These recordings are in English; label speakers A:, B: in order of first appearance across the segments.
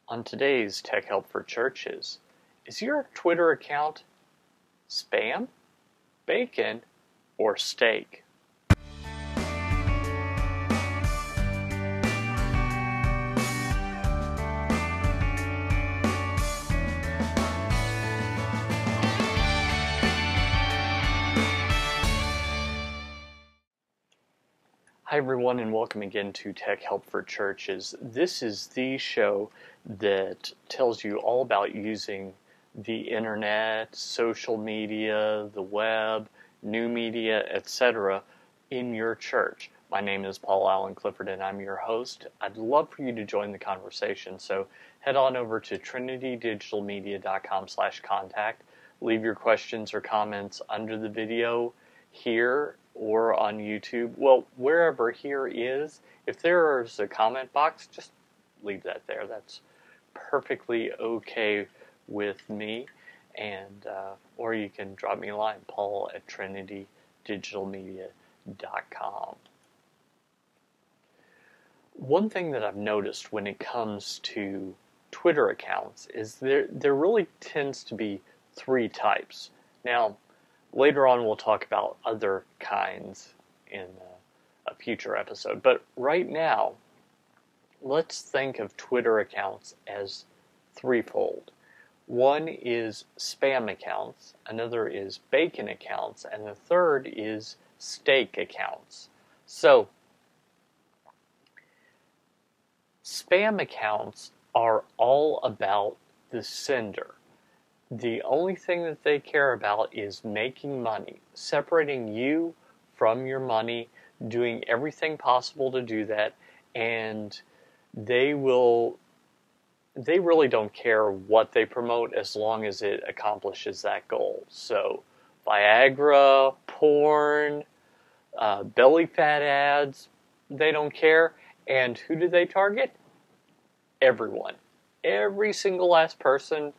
A: On today's Tech Help for Churches, is your Twitter account spam, bacon, or steak? Hi everyone, and welcome again to Tech Help for Churches. This is the show that tells you all about using the internet, social media, the web, new media, etc. in your church. My name is Paul Allen Clifford and I'm your host. I'd love for you to join the conversation, so head on over to trinitydigitalmedia.com/contact. Leave your questions or comments under the video here or on YouTube. Well, wherever here is, if there's a comment box, just leave that there. That's perfectly okay with me. And or you can drop me a line, paul@trinitydigitalmedia.com. One thing that I've noticed when it comes to Twitter accounts is there really tends to be three types. Now, later on, we'll talk about other kinds in a future episode. But right now, let's think of Twitter accounts as threefold. One is spam accounts, another is bacon accounts, and the third is steak accounts. So, spam accounts are all about the sender. The only thing that they care about is making money, separating you from your money, doing everything possible to do that, and they really don't care what they promote as long as it accomplishes that goal. So, Viagra, porn, belly fat ads, they don't care. And who do they target? Everyone. Every single last person.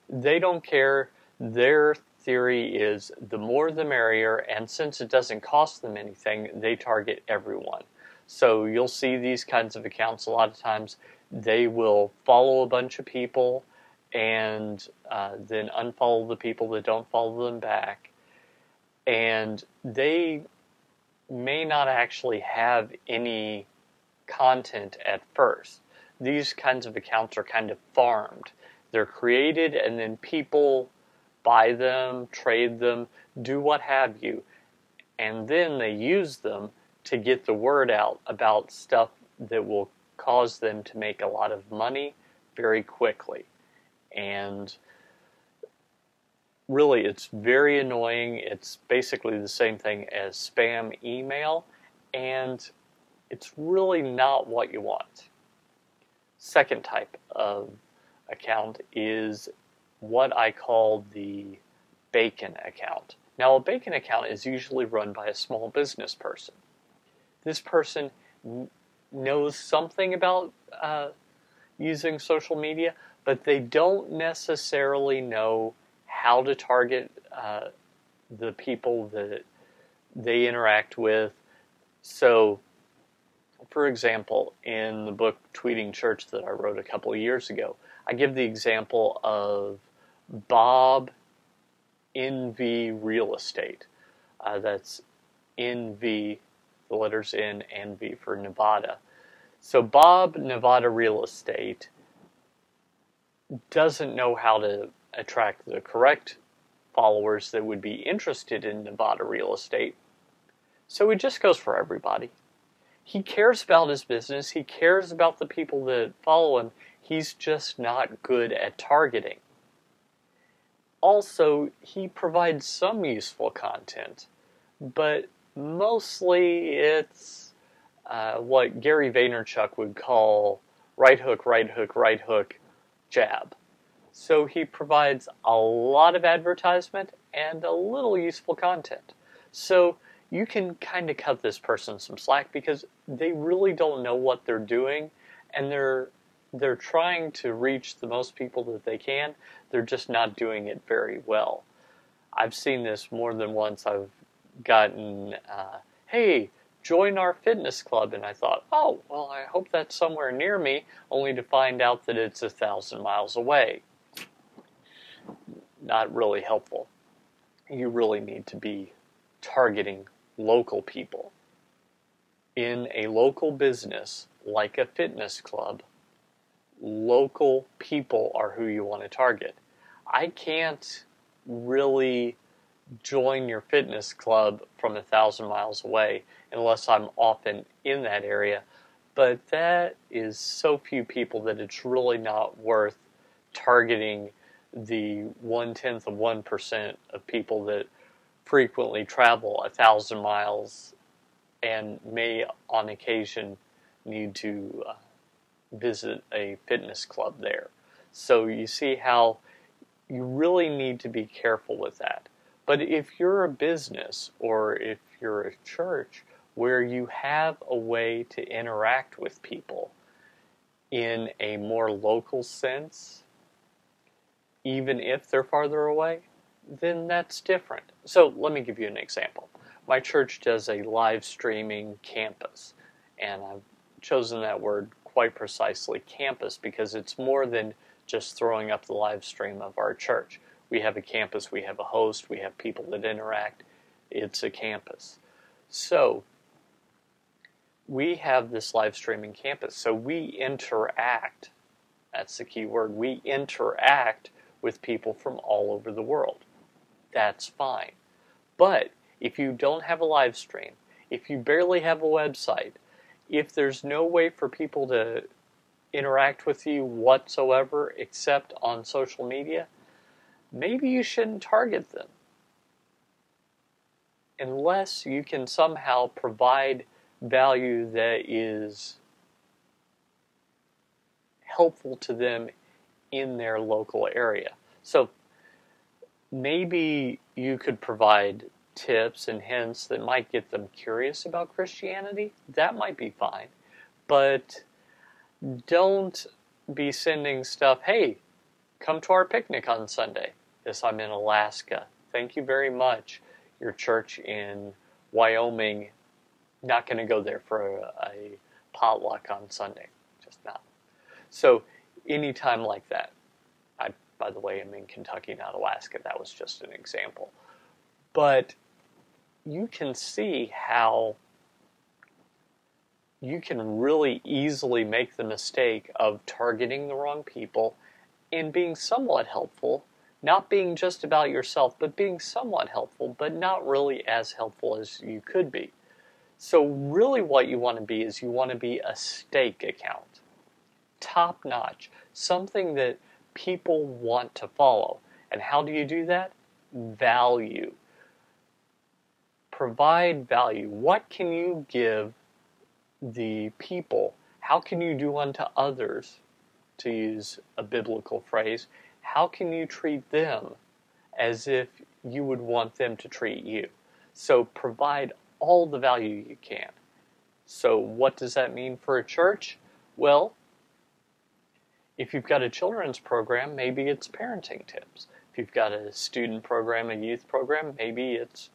A: They don't care. Their theory is the more the merrier, and since it doesn't cost them anything, they target everyone. So you'll see these kinds of accounts a lot of times. They will follow a bunch of people and then unfollow the people that don't follow them back. And they may not actually have any content at first. These kinds of accounts are kind of farmed. They're created and then people buy them, trade them, do what have you. And then they use them to get the word out about stuff that will cause them to make a lot of money very quickly. And really, it's very annoying. It's basically the same thing as spam email, and it's really not what you want. Second type of account is what I call the bacon account. Now, a bacon account is usually run by a small business person. This person knows something about using social media, but they don't necessarily know how to target the people that they interact with. So, for example, in the book Tweeting Church that I wrote a couple of years ago, I give the example of Bob NV Real Estate. That's NV, the letters N and V for Nevada. So Bob Nevada Real Estate doesn't know how to attract the correct followers that would be interested in Nevada real estate. So he just goes for everybody. He cares about his business. He cares about the people that follow him. He's just not good at targeting. Also, he provides some useful content, but mostly it's what Gary Vaynerchuk would call right hook, right hook, right hook, jab. So he provides a lot of advertisement and a little useful content. So you can kind of cut this person some slack because they really don't know what they're doing, and they're trying to reach the most people that they can. They're just not doing it very well. I've seen this more than once. I've gotten, hey, join our fitness club. And I thought, oh, well, I hope that's somewhere near me, only to find out that it's 1,000 miles away. Not really helpful. You really need to be targeting local people. In a local business, like a fitness club, local people are who you want to target. I can't really join your fitness club from 1,000 miles away unless I'm often in that area, but that is so few people that it's really not worth targeting the 0.1% of people that frequently travel 1,000 miles and may on occasion need to visit a fitness club there. So you see how you really need to be careful with that. But if you're a business or if you're a church where you have a way to interact with people in a more local sense, even if they're farther away, then that's different. So let me give you an example. My church does a live streaming campus, and I've chosen that word quite precisely, campus, because it's more than just throwing up the live stream of our church. We have a campus, we have a host, we have people that interact. It's a campus. So we have this live streaming campus. So we interact, that's the key word, we interact with people from all over the world. That's fine. But if you don't have a live stream, if you barely have a website, if there's no way for people to interact with you whatsoever except on social media, maybe you shouldn't target them. Unless you can somehow provide value that is helpful to them in their local area. So maybe you could provide tips and hints that might get them curious about Christianity. That might be fine. But don't be sending stuff, hey, come to our picnic on Sunday. Yes, I'm in Alaska. Thank you very much. Your church in Wyoming, not going to go there for a potluck on Sunday. Just not. So anytime like that. I, by the way, am in Kentucky, not Alaska. That was just an example. But you can see how you can really easily make the mistake of targeting the wrong people and being somewhat helpful, not being just about yourself, but being somewhat helpful, but not really as helpful as you could be. So really what you want to be is you want to be a stake account. Top notch. Something that people want to follow. And how do you do that? Value. Provide value. What can you give the people? How can you do unto others, to use a biblical phrase? How can you treat them as if you would want them to treat you? So provide all the value you can. So what does that mean for a church? Well, if you've got a children's program, maybe it's parenting tips. If you've got a student program, a youth program, maybe it's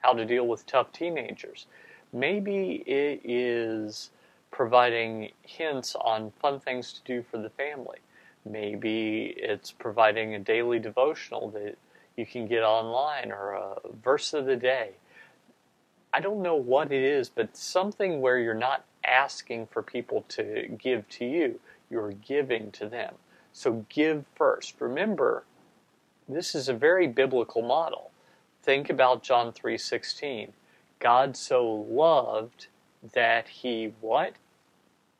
A: how to deal with tough teenagers. Maybe it is providing hints on fun things to do for the family. Maybe it's providing a daily devotional that you can get online, or a verse of the day. I don't know what it is, but something where you're not asking for people to give to you. You're giving to them. So give first. Remember, this is a very biblical model. Think about John 3:16. God so loved that he what?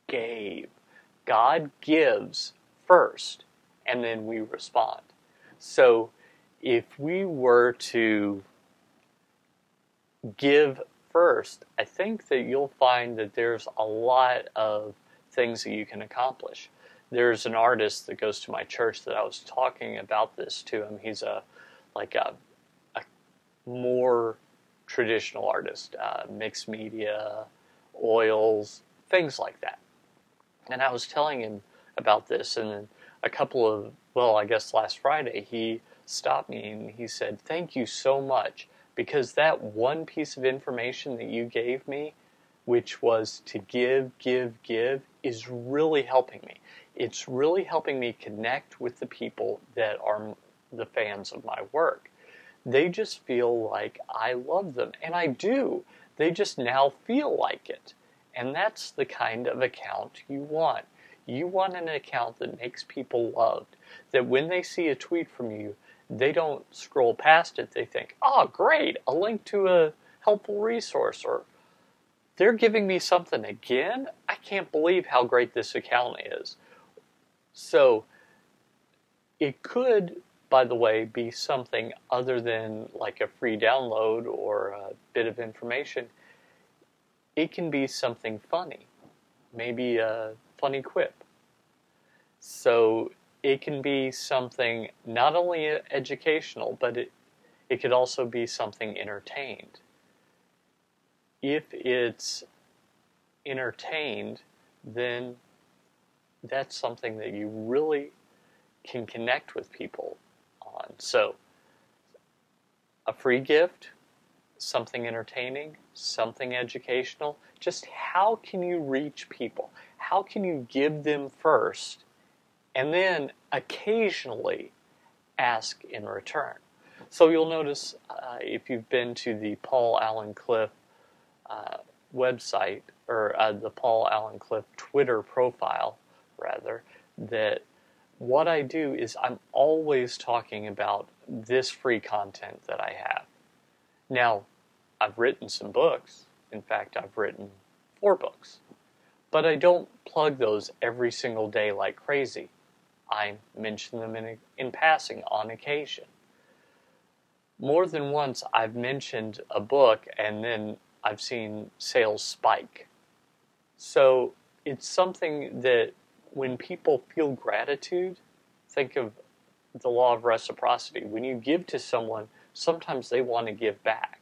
A: Gave. God gives first, and then we respond. So if we were to give first, I think that you'll find that there's a lot of things that you can accomplish. There's an artist that goes to my church that I was talking about this to him. He's a more traditional artist, mixed media, oils, things like that. And I was telling him about this, and then last Friday, he stopped me and he said, "Thank you so much, because that one piece of information that you gave me which was to give, give, give, is really helping me. It's really helping me connect with the people that are the fans of my work. They just feel like I love them, and I do. They just now feel like it. And that's the kind of account you want. You want an account that makes people loved, that when they see a tweet from you, they don't scroll past it. They think, oh, great, a link to a helpful resource, or they're giving me something again? I can't believe how great this account is. So it could, by the way, be something other than like a free download or a bit of information. It can be something funny, maybe a funny quip. So it can be something not only educational, but it could also be something entertained. If it's entertained, then that's something that you really can connect with people on. So, a free gift, something entertaining, something educational. Just how can you reach people? How can you give them first, and then occasionally ask in return? So you'll notice if you've been to the Paul Allen Cliff website, or the Paul Allen Cliff Twitter profile, rather, that what I do is I'm always talking about this free content that I have. Now, I've written some books. In fact, I've written 4 books. But I don't plug those every single day like crazy. I mention them in passing on occasion. More than once, I've mentioned a book and then I've seen sales spike. So it's something that when people feel gratitude, think of the law of reciprocity. When you give to someone, sometimes they want to give back.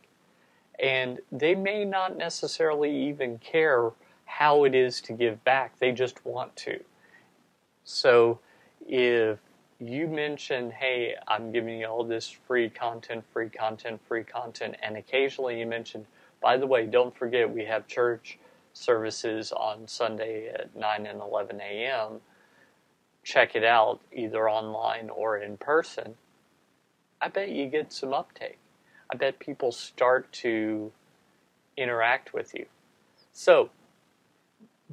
A: And they may not necessarily even care how it is to give back. They just want to. So if you mention, hey, I'm giving you all this free content, and occasionally you mention, by the way, don't forget we have church services on Sunday at 9 and 11 a.m. Check it out, either online or in person. I bet you get some uptake. I bet people start to interact with you. So,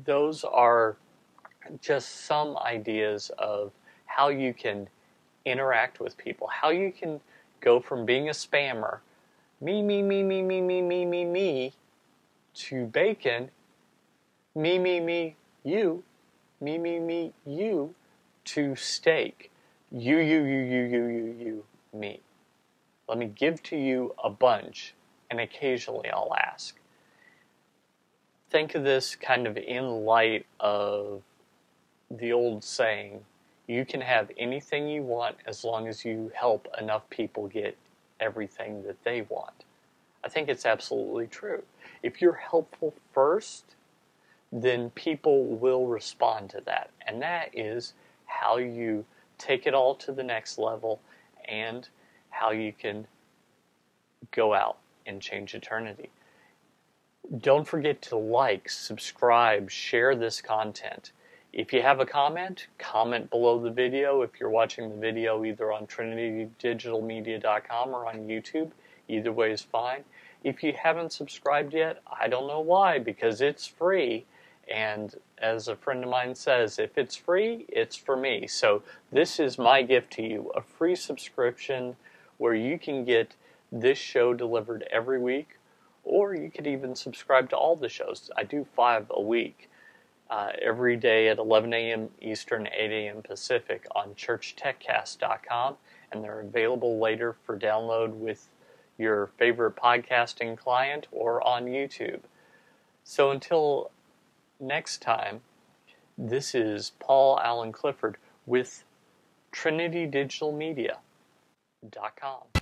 A: those are just some ideas of how you can interact with people, how you can go from being a spammer, me, to bacon, me, you, you, to steak, you, me. Let me give to you a bunch, and occasionally I'll ask. Think of this kind of in light of the old saying, you can have anything you want as long as you help enough people get everything that they want. I think it's absolutely true. If you're helpful first, then people will respond to that. And that is how you take it all to the next level and how you can go out and change eternity. Don't forget to like, subscribe, share this content. If you have a comment below the video. If you're watching the video either on trinitydigitalmedia.com or on YouTube, either way is fine. If you haven't subscribed yet, I don't know why, because it's free. And as a friend of mine says, if it's free, it's for me. So this is my gift to you, a free subscription where you can get this show delivered every week, or you could even subscribe to all the shows. I do 5 a week, every day at 11 a.m. Eastern, 8 a.m. Pacific on churchtechcast.com, and they're available later for download with your favorite podcasting client or on YouTube. So until next time, this is Paul Allen Clifford with trinitydigitalmedia.com.